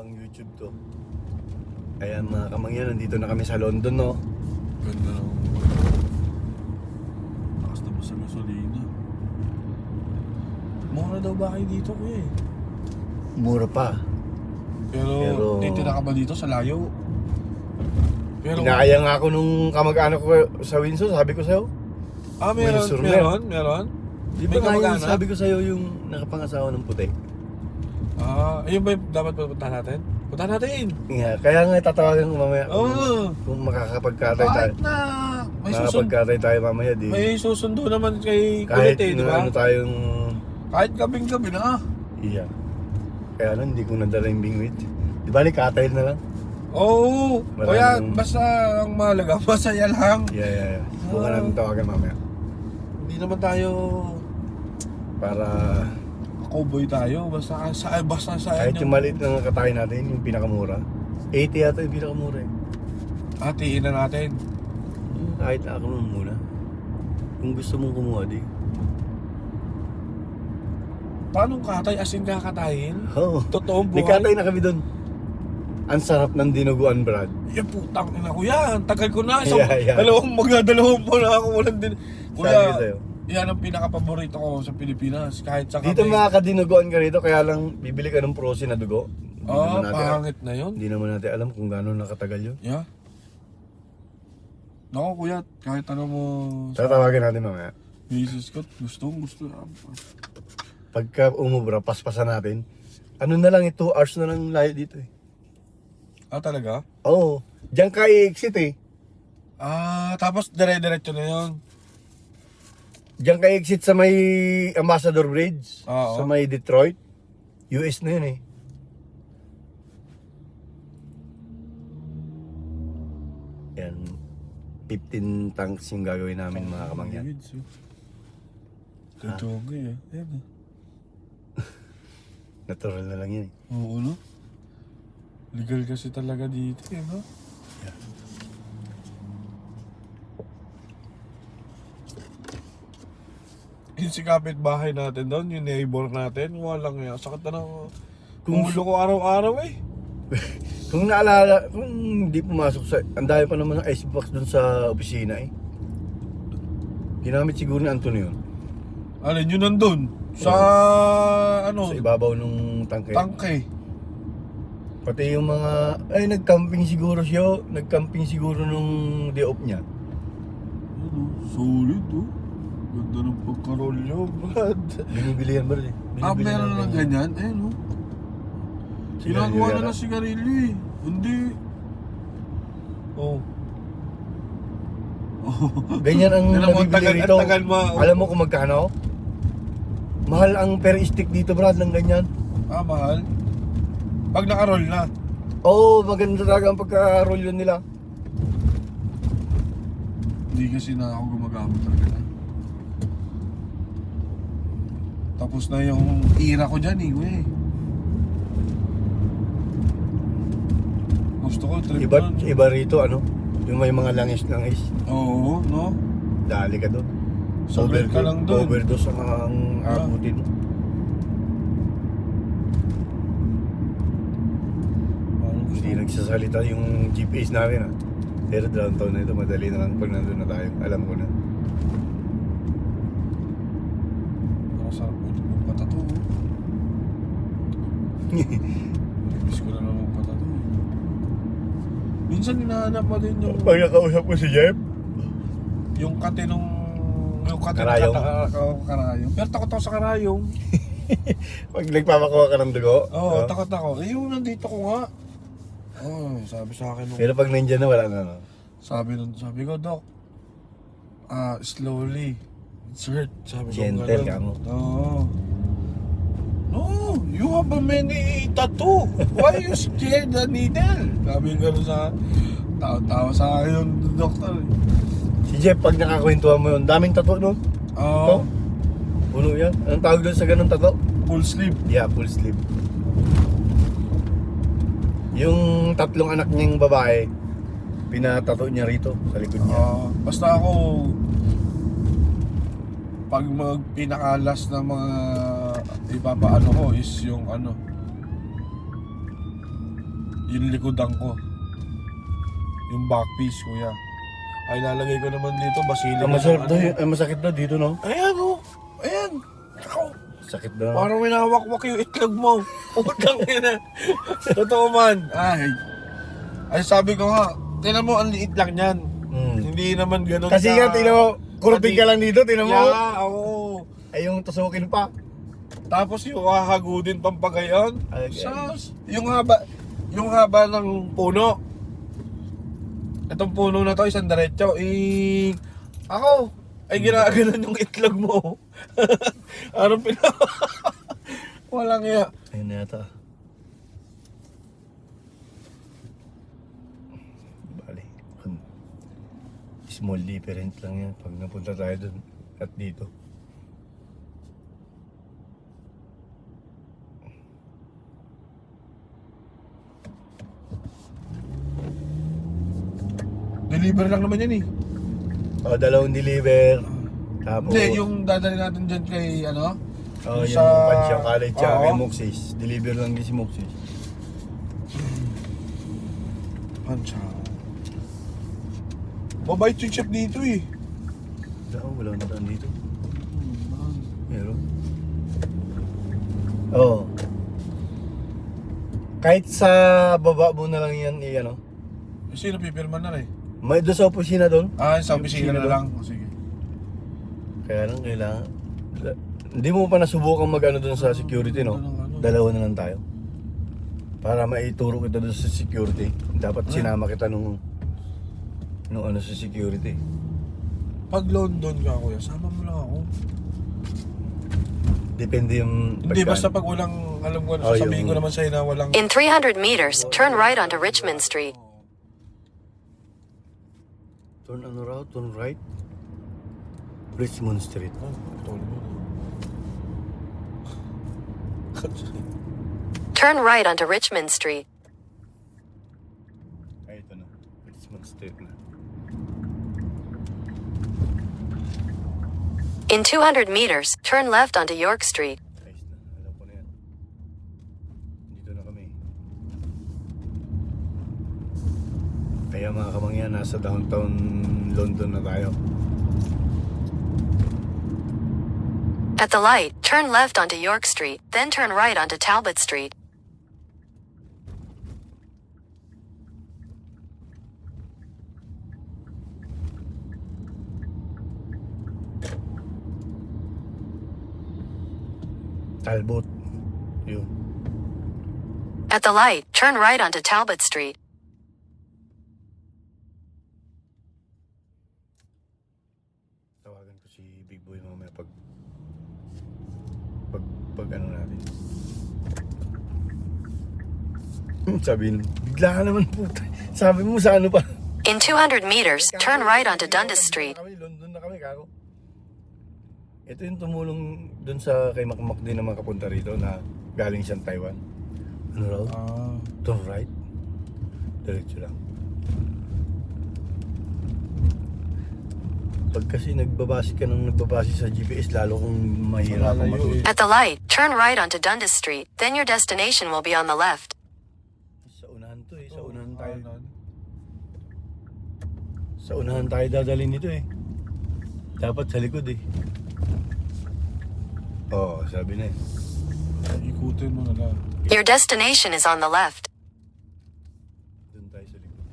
pang YouTube to. Ayan mga kamangyan, nandito na kami sa London, no? Ganda ng takas na ba sa gasolina? Mura daw ba kayo dito, kuya eh? Mura pa. Pero titira ka ba dito sa layo? Pero Inaaya nga ako nung kamag-anak ko sa Windsor, sabi ko sa'yo. meron, Windsor meron. Di May ba nga yung kamag-anak? sabi ko sa'yo yung nakapangasawa ng puti? Ayun ba yung dapat puntahan natin? Puntahan natin! Nga, kaya nga tatawagan ko mamaya Oo! kung makakapagkatay tayo. Kahit na may susundo, Makakapagkatay tayo mamaya, di. may susundo naman kay Kahit Kulit eh, di ba? ano tayong... Kahit gabing-gabi na. Iya. Kaya lang, hindi ko nadala yung bingwit. Di ba, katay na lang? Oo! Maraming- Kaya basta ang mahalaga, masaya lang. Yeah. Bukan natin tawagan mamaya. Hindi naman tayo Para cowboy tayo. Basta sa kahit yung maliit na katay natin, yung pinakamura. 80 yata yung pinakamura eh. hatiin na natin. Kahit ako naman muna. Kung gusto mong kumuha, di. Paano katay? As in kakatayin? Oo. Totoong May buhay? katay na kami doon. Ang sarap ng dinuguan, Brad. Yung putang ina ko yan. Tagal ko na. So, Yeah. magdadalawang po na ako. Walang din. Sabi ko Kuya, sa'yo. yan ang pinaka-paborito ko sa Pilipinas. Kahit sa Dito makakadinuguan ka rito, kaya lang bibili ka ng prosi na dugo. Hindi naman natin- pangit na yun. Hindi naman natin alam kung gaano nakatagal yun. Yeah. Naku kuya, kahit ano mo Tatawagan natin mamaya. misis ko, gusto. Pagka umubra, paspasan natin. Ano na lang, 2 hours na lang layo dito eh. Talaga? Oo. Diyan ka i-exit eh. Tapos dire-diretso na yun. Diyan ka i-exit sa may Ambassador Bridge. Oo. Sa may Detroit. US na yun eh. Yan. 15 tanks yung gagawin namin mga kamangyan. Kajogay Ayan Natural na lang yun eh. Oo no? Legal kasi talaga dito no? Yeah. Yung si kapitbahay natin doon, yung neighbor natin, walang yan. Sakit na ng Kung- ulo ko araw-araw eh. Kung naalala, kung hindi pumasok sa... Ang dami pa naman ng icebox dun sa opisina eh. Ginamit siguro ni Antonio yun. Alin yun nandun? Sa Sa ibabaw ng tangke. tangke. Pati yung mga... Ay, nag-camping siguro siya. Nag-camping siguro nung day off niya. Solid oh. Ganda ng pagkarolyo, Brad. Binibili yan ba rin eh? Binibili Meron yan. na ganyan? No? Ginagawa na ng sigarilyo eh. Hindi. Oh. Ganyan ang Alam mo, nabibili ang rito. tagal mo. Alam mo kung magkano? Mahal ang per stick dito, Brad, ng ganyan. Mahal. Pag nakaroll na. Oo, maganda talaga ang pagka-roll yun nila. Hindi kasi na ako gumagamit ng ganyan. Tapos na yung tira ko dyan eh. Gusto ko trip doon. Iba rito, ano? Yung may mga langis-langis. Oo, no? Dali ka doon. Sabay ka lang doon. Overdose ang abutin. Hindi nagsasalita yung GPS namin ah. Pero downtown na ito, madali na lang pag nandun na tayo. Alam ko na. Sarap ulit ng patato. Miss ko na naman patato. Minsan hinahanap mo din yung Pag nakausap ko si Jeff, yung kate nung Karayong. karayong. Pero takot ako sa karayong. pag nagpapakuha ka ng dugo. Oo, takot ako. Yung nandito ko nga. Sabi sa akin nung Pero pag nandyan na, wala na. No? sabi ko, Doc, slowly. Insert. Sabi ko, Gentle ganun. ka mo. Oo. No, you have a many tattoo. Why you scared the needle? Sabi ko sa tawa sa akin yung doktor. Si Jeff, pag nakakwentuhan mo yun, daming tato no? Oo. Puno yan. Anong tawag doon sa ganun tato? Full sleeve. Yeah, full sleeve. Yung 3 anak niyang babae, pinatato niya rito sa likod niya. Basta ako, pag pinakalas na mga ipapaano ko is yung yung likodan ko. Yung back piece, kuya. Ay, lalagay ko naman dito, basili. Masakit daw dito, no? Ayan, oh. Ayan. Ako. Sakit daw. Parang minawak-wak yung itlog mo. Utang ina. Totoo man. Ay, sabi ko nga, tinan mo, ang liit lang yan. Hindi naman ganun Kasi nga, tinan mo, kurupin ka lang dito, tinan mo. Yeah, oo. Ay, yung tusukin pa. Tapos yung hahagudin pampagayon. Ay, Sus. Yung haba ng puno. Itong puno na to, isang diretso. Ako, ay ginaganon yung itlog mo. Anong Walang iya. Ayun na yata. Bali. Small different lang yan pag napunta tayo dun at dito. Deliver lang naman yan eh. O, dalawang deliver. Tapos, Hindi, yung dadali natin dyan kay ano? oh, yung sa- Pansyang College tsaka Oo. kay Moxis. Deliver lang din si Moxis. Pancha. Mabait yung chef dito eh. Wala na daan dito. Meron. Oo. Kahit sa baba mo na lang yan, ano? Sino pipirma na rin? May doon sa opisina doon. Sa opisina na doon. lang. O, sige. Kaya lang kailangan. Hindi mo pa nasubukan mag-ano doon sa security, no? Dalawa na lang tayo. Para maituro kita doon sa security. Dapat sinama kita nung ano sa security. Pag London ka, kuya, sama mo lang ako. Depende yung Hindi, basta pag walang, alam ko, Oh, sasabihin yung- ko naman sa'yo na walang... In 300 meters, turn right onto Richmond Street. Turn ano raw? Turn right? Richmond Street. Tol mo. Turn right onto Richmond Street. Ay, ito na. Richmond Street na. In 200 meters, turn left onto York Street. Ayos na. Alam ko na yan. Dito na kami. Kaya mga kamangyan, nasa downtown London na tayo. At the light, turn left onto York Street, then turn right onto Talbot Street. Talbot. Yun. At the light, turn right onto Talbot Street. Tawagan ko si Big Boy mamaya pag ano natin. Sabi nun, bigla ka naman puta. Sabi mo sa ano pa? In 200 meters, turn right onto Dundas Street. London na kami, kako. Ito yung tumulong dun sa kay Makmak din na makapunta rito na galing siyang Taiwan. Ano raw? Turn right. Diretso lang. Pag kasi nagbabase ka ng nagbabase sa GPS, lalo kung mahirap Malalayo matuto. eh. At the light, turn right onto Dundas Street, then your destination will be on the left. Sa unahan to eh, sa unahan tayo. Sa unahan tayo dadalhin nito eh. Dapat sa likod eh. Oo, sabi na eh. Ikutin mo na lang. Your destination is on the left. Doon tayo sa likod.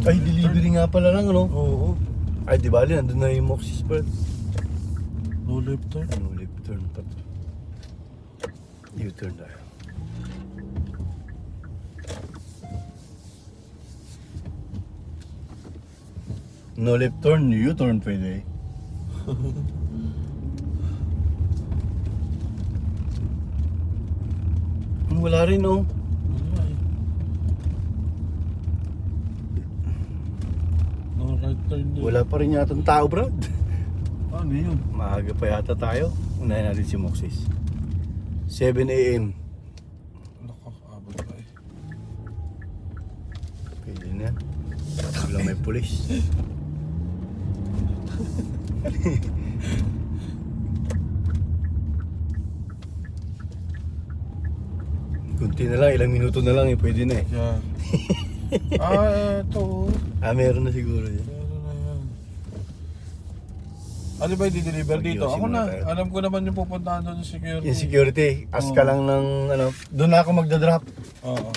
Ay, delivery nga pala lang, ano? Oo. Ay, di bali, nandun na yung Moxis Bird. No left turn. Ano, left turn pa to. U-turn tayo. No left turn, U-turn pwede eh. Wala rin oh. Wala eh. No right turn din. Wala pa rin yata ng tao, Brad. Ano yun? Maaga pa yata tayo. Unahin natin si Moxis. 7 a.m. Nakakabot pa eh. Pwede na. Wala may pulis. kunti na lang, ilang minuto na lang pwede na eh. Yan. Ito. Meron na siguro yun. Meron na yan. Ano ba yung deliver dito? Mag-iossi Ako muna na. tayo. Alam ko naman yung pupuntahan doon sa security. Yung security, ask ka Oo. lang ng doon na ako magdadrop. Oo.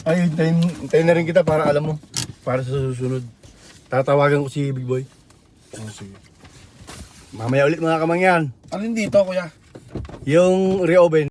Ay, hintayin na rin kita para alam mo. Para sa susunod. Tatawagan ko si Big Boy. Oh, sige. Mamaya ulit mga kamangyan. Alin dito, kuya? Yung reopen.